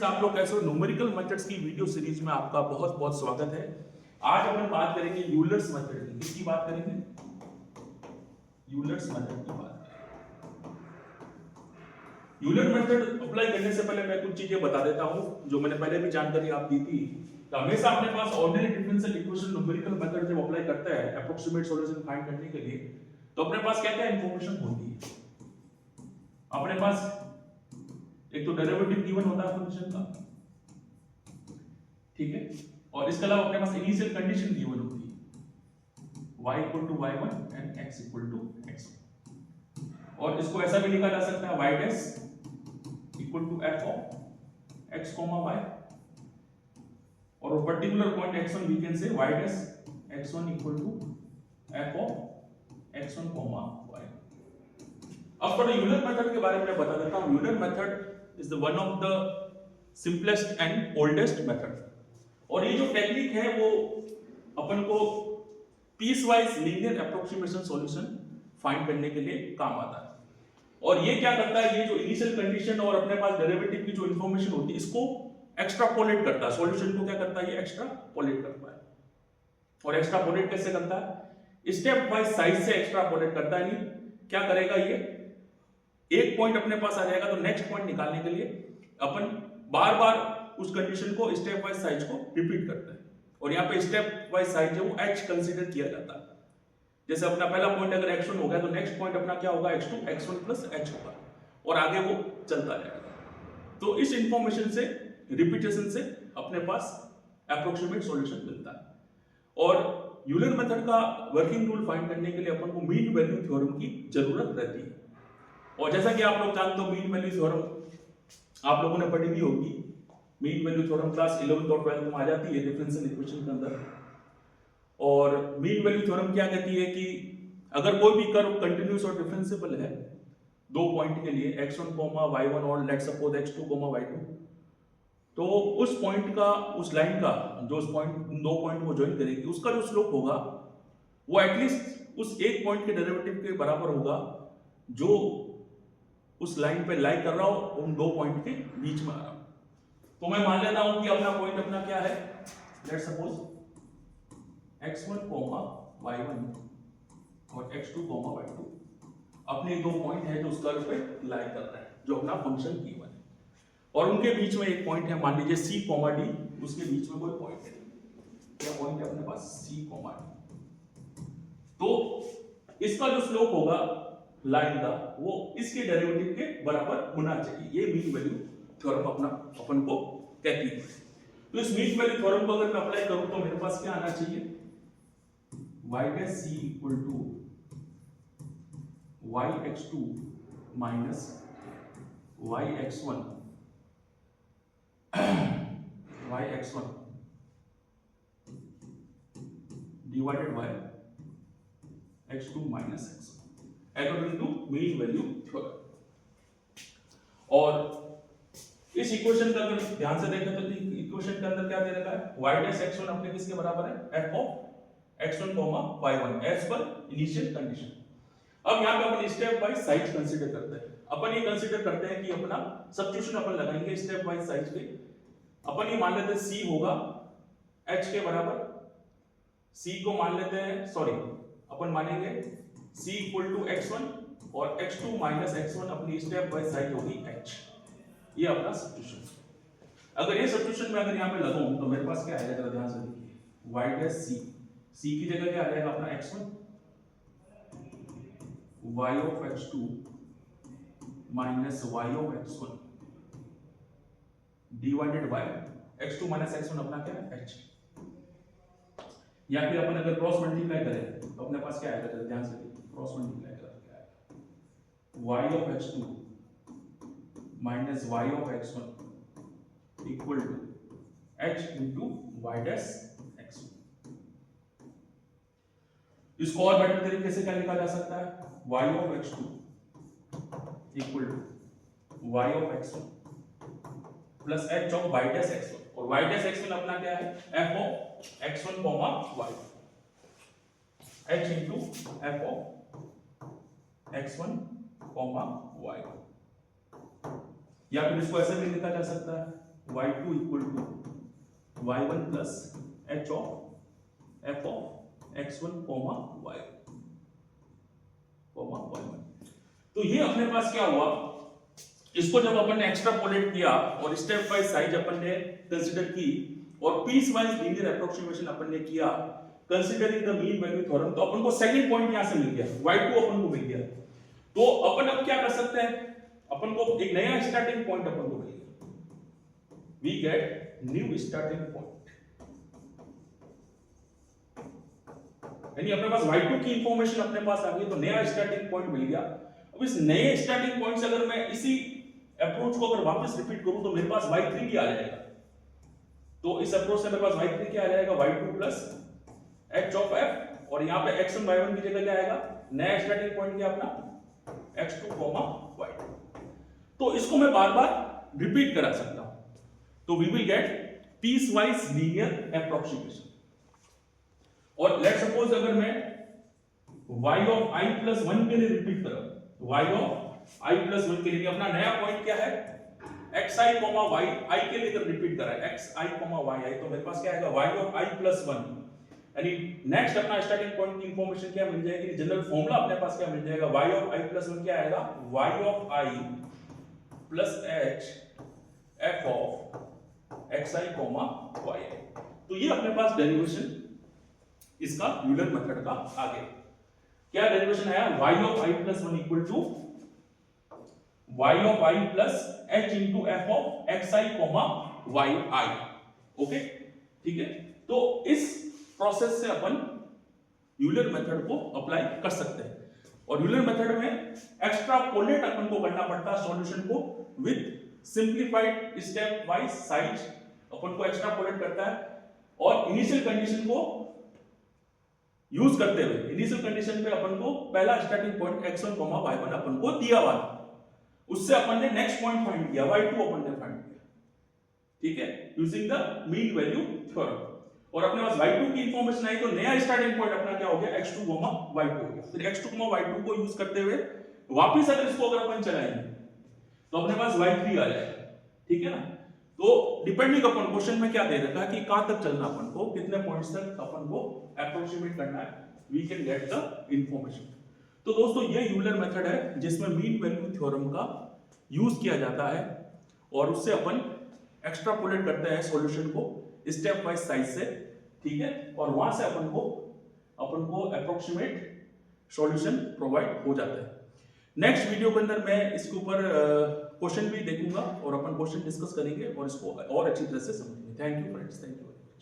आप लोग कैसे हो? न्यूमेरिकल मेथड्स की वीडियो सीरीज में आपका बहुत बहुत स्वागत है। आज हम बात करेंगे यूलर्स मेथड की। किसकी बात करेंगे? यूलर्स मेथड की बात करेंगे। यूलर मेथड अप्लाई करने से पहले मैं कुछ चीजें बता देता हूं जो मैंने पहले भी जानकारी आप दी थी। तो हमेशा अपने पास ordinary differential equation numerical method जब अप्लाई करता है अप्रोक्सीमेट सॉल्यूशन फाइंड करने के लिए, तो अपने पास क्या क्या इंफॉर्मेशन होती है। अपने पास एक तो डेरिवेटिव गिवन होता है फंक्शन का, ठीक है, और इसके अलावा अपने पास इनिशियल कंडीशन गिवन होती है y equal to y1 and x equal to x1। और इसको ऐसा भी लिखा जा सकता है y dash equal to f of x y, और particular point x1 we can say y dash x1 equal to f of x1 y। अब थोड़ा यूलर मेथड के बारे में मैं बता देता हूं। Euler method is the one of the simplest and oldest method, और ये जो टेक्निक है वो अपन को piecewise linear approximation solution find करने के लिए काम आता है। और ये क्या करता है, ये जो इनिशियल कंडीशन और अपने पास डेरिवेटिव की जो इंफॉर्मेशन होती है इसको एक्स्ट्रापोलेट करता है। सॉल्यूशन को क्या करता है, ये एक्स्ट्रापोलेट करता है। और एक्स्ट्रापोलेट कैसे करता है? स्टेप वाइज साइज से एक्स्ट्रापोलेट करता है। नहीं, क्या करेगा, ये एक पॉइंट अपने पास आ जाएगा तो नेक्स्ट पॉइंट निकालने के लिए अपन बार बार उस कंडीशन को स्टेप वाइज साइज को रिपीट करते हैं। और यहाँ पे स्टेप वाइज साइज है वो h कंसीडर किया जाता है। जैसे अपना पहला पॉइंट अगर x1 हो गया तो नेक्स्ट पॉइंट अपना क्या होगा, x2 x1 प्लस h होगा, और आगे वो चलता रहेगा। तो इस इंफॉर्मेशन से, रिपीटेशन से अपने पास अप्रोक्सीमेट सॉल्यूशन मिलता है। और यूलर मेथड का वर्किंग रूल फाइंड करने के लिए अपन को मीन वैल्यू थ्योरम की जरूरत रहती है। और जैसा कि आप लोग जानते हो, मीन वैल्यू थ्योरम आप लोगों ने पढ़ी भी होगी। Mean value theorem class 11th और 12th में आ जाती है डिफरेंशियल इक्वेशन के अंदर। और मीन वैल्यू थ्योरम क्या कहती है कि अगर कोई भी कर्व कंटिन्यूअस और डिफरेंशिएबल है दो पॉइंट के लिए x1, y1 और लेट्स सपोज x2, y2, तो उस पॉइंट का, उस लाइन का, जो उस पॉइंट, दो पॉइंट को ज्वाइन करेगी, उसका जो स्लोप होगा वो एटलीस्ट उस एक पॉइंट के डेरिवेटिव के बराबर होगा जो उस लाइन पे लाई कर रहा हो उन दो पॉइंट के बीच में आ रहा हो। तो मैं मान लेता हूं कि अपना पॉइंट अपना क्या है, लेट्स सपोज x1, y1 और x2, y2 अपने दो पॉइंट है जो उस कर्व पे लाई कर रहा है, जो अपना फंक्शन गिवन है। और उनके बीच में एक पॉइंट है, मान लीजिए c, d, उसके बीच में कोई पॉइंट है। क्या पॉइंट है अपने पास, c, d। तो इसका जो स्लोप होगा लाइन का वो इसके डेरिवेटिव के बराबर होना चाहिए। ये मीन वैल्यू थ्योरम अपना अपन को कहती है। तो इस मीन वैल्यू थ्योरम को अगर मैं अप्लाई करूं तो मेरे पास क्या आना चाहिए, y dash c equal to yx2 minus yx1 divided by x2 minus x1 according to mean value theorem. और इस इक्वेशन का अगर ध्यान से देखें तो इक्वेशन के अंदर क्या दे रखा है, y डैश x1 अपने किसके बराबर है, f of x1, y1 as पर इनिशियल कंडीशन। अब यहाँ पे अपन स्टेप वाइज साइज कंसीडर करते हैं। अपन ये कंसीडर करते हैं कि अपना सब्स्टिट्यूशन अपन लगाएंगे स्टेप वाइज साइज पे। अपन ये मान लेते हैं c होगा h के बराबर, c को मान लेते हैं, सॉरी अपन मानेंगे c इक्वल टू x1 और x2 माइनस x1 अपनी स्टेप वाइज साइज होगी h। ये अपना सब्स्टिट्यूशन। अगर ये सब्स्टिट्यूशन में अगर यहाँ पे लगाऊं तो मेरे पास क्या आएगा, जरा ध्यान से देखिए, y डैश c की जगह क्या आ जाएगा अपना x1, y of x2 minus y of x1 divided by x2 minus x1 अपना क्या है, h। या फिर अपन अगर क्रॉस मल्टीप्लाई करें तो अपने पास क्या आएगा, ध्यान से देखिए, क्रॉस मल्टीप्लाई करें क्या आएगा, y of x2 minus y of x1 equal to h into y dash x1। इसको और बेटर तरीके से क्या लिखा जा सकता है, y of x2 equal to y of x1 plus h of y dash x1। और y डैश x1 अपना क्या है, f of x1, y, h into f of x1, y। या फिर इसको ऐसे भी लिखा जा सकता है, y2 equal to y1 plus h of f of x1 comma y1। तो ये अपने पास क्या हुआ, इसको जब अपन ने एक्स्ट्रापोलेट किया और स्टेप वाइज साइज अपन ने कंसीडर की और पीस वाइज लीनियर अप्रोक्सीमेशन अपन ने किया considering the mean value theorem, तो अपन को सेकंड पॉइंट यहां से मिल गया, y2 अपन को मिल गया। तो अपन अब क्या कर सकते हैं, अपन को एक नया स्टार्टिंग पॉइंट अपन को मिल गया, we get new starting point, यानी अपने पास y2 की इंफॉर्मेशन अपने पास आ गई, तो नया स्टार्टिंग पॉइंट मिल गया। अब इस नए स्टार्टिंग पॉइंट से अगर मैं इसी अप्रोच को अगर वापस रिपीट करूं तो मेरे पास y3 क्या आ जाएगा, तो इस अप्रोच से मेरे पास y3 क्या आ जाएगा, y2 plus h of f, और यहां पे x1 y1 की जगह क्या आएगा, नया स्टार्टिंग पॉइंट क्या अपना x2 y2। तो इसको मैं बार बार रिपीट करा सकता हूं, तो we will get piecewise linear approximation. और लेट सपोज अगर मैं y ऑफ i प्लस 1 के लिए रिपीट करूं, y ऑफ i प्लस 1 के लिए अपना नया पॉइंट क्या है, xi y, i के लिए अगर रिपीट करा है xi yi, तो मेरे पास क्या आएगा y ऑफ i प्लस 1, यानी नेक्स्ट अपना स्टार्टिंग पॉइंट की इंफॉर्मेशन क्या मिल जाएगी, जनरल फॉर्मूला अपने पास क्या मिल जाएगा, y ऑफ i प्लस 1 क्या आएगा, y of i plus h f of xi yi। तो ये अपने पास डेरिवेशन इसका यूलर मेथड का आ गया। क्या डेरिवेशन आया, y of i plus 1 equal to y of i plus h into f of xi yi। Okay, ठीक है। तो इस प्रोसेस से अपन यूलर मेथड को अप्लाई कर सकते हैं, और यूलर मेथड में एक्स्ट्रापोलेट अपन को करना पड़ता है सॉल्यूशन को with simplified step wise size, अपन को एक्स्ट्रापोलेट करता है, और इनिशियल कंडीशन को यूज करते हुए इनिशियल कंडीशन पे अपन को पहला स्टार्टिंग पॉइंट x1 y1 अपन को दिया हुआ था, उससे अपन ने नेक्स्ट पॉइंट फाइंड किया, y2 अपन ने फाइंड किया, ठीक है, using the mean value theorem. और अपने पास y2 की इंफॉर्मेशन आई तो नया स्टार्टिंग पॉइंट अपना क्या हो गया, x2 y2 हो गया। फिर x2 y2 को यूज करते हुए वापस अगर इसको अगर अपन चलाएंगे तो अपने पास y3 आ जाएगा, ठीक है ना। तो डिपेंडिंग अपन क्वेश्चन में क्या दे रखा है कि कहां तक चलना अपन को, कितने पॉइंट्स तक अपन को अप्रोक्सीमेट करना है, we can get the information. तो दोस्तों ये यूलर मेथड है जिसमें मीन वैल्यू थ्योरम का यूज किया जाता है, और उससे अपन एक्स्ट्रापोलेट करते हैं सॉल्यूशन को स्टेप वाइज साइज से, ठीक है, और वहां से अपन को अप्रोक्सीमेट सॉल्यूशन प्रोवाइड हो जाता है। नेक्स्ट वीडियो के अंदर मैं इसके ऊपर क्वेश्चन भी देखूंगा और अपन क्वेश्चन डिस्कस करेंगे और इसको और अच्छी तरह से समझेंगे। Thank you friends, thank you.